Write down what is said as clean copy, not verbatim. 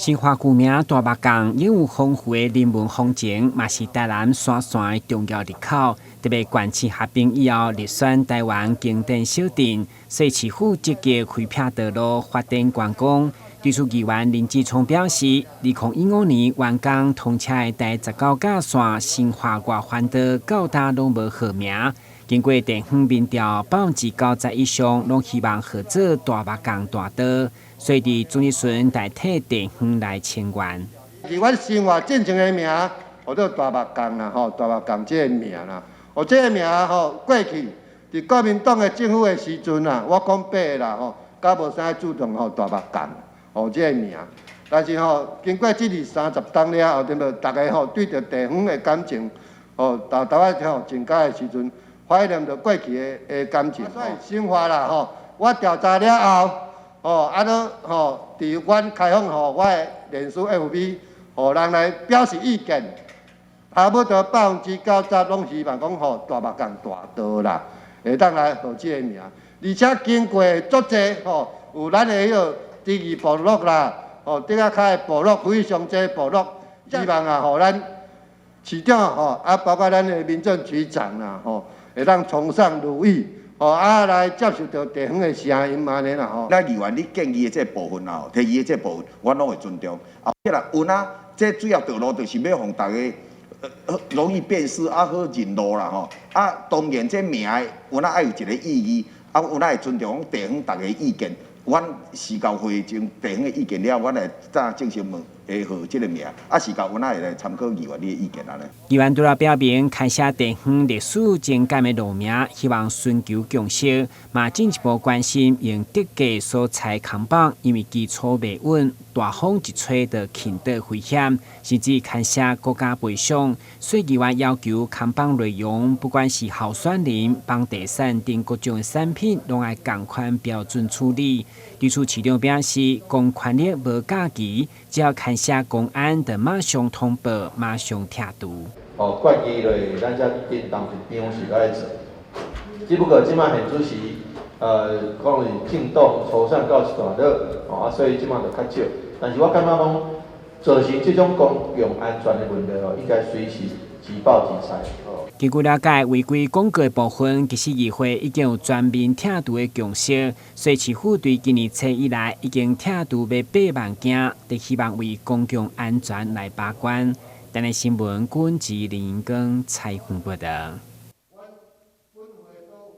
新华古名大目江拥有丰富的人文风情，嘛是台南山线的重要入口。特别县市合并以后，入选台湾经典小镇，所以市府积极开辟道路，发展观光。对此，议员林志聪表示，2015年完工通车的第19架线新华外环道到达拢无号名。经过地方民调，90%以上拢希望合作大目江大道，所以伫准日顺代替地方来请愿。是阮生活进前的名，叫做大目江啦，大目江这个名啦，这个名过去伫国民党的政府的时阵啦，我讲白啦甲无啥主动大目江这个名，但是经过这20-30冬了后，对无？大家对着地方的感情豆豆仔增加的时阵。怀念着过去的感情，所以生活啦我调查了后伫阮开放我的脸书 FB， 人来表示意见，差不多90%拢希望讲大目江大道啦，会当来这个名，而且经过足济有咱的迄个第二部落啦，顶下较的部落非常济部落，希望咱市长包括咱的民政局长啦会当从善如意，来接受到地方的声音安尼啦咱议员你建议的这部分提议的这部分，我拢会尊重。有这主要道路就是要让大家容易辨识好认路啦当然这名有爱有一个意义，有会尊重地方大家的意见。阮市教会从地方的意见了，阮来再正式问会号这个名，市教会会来参考议员你的意见安尼。议员除了表明开设地方历史精简的路名，希望寻求共识，嘛进一步关心用特价所采扛棒，因为基础未稳，大风一吹就倾倒危险，甚至牵涉国家赔偿。所以议员要求扛棒内容，不管是候选人、帮地产等各种产品，拢要同款标准处理。对此，市长表示，公权力无假期，只要牵涉公安，就马上通报，马上拆除。怪机类，咱才叮当一张是来做，只不过即摆现主是可能是进度抽象到一段落，所以即摆就较少。但是我感觉讲，造成这种公共安全的问题应该随时即报即裁。根据了解，违规广告的部分，其实议会已经有全面拆除的共识，所以市府对今年初以来已经拆除约8万件，就希望为公共安全来把关。台南新闻，阮志林跟采访报道。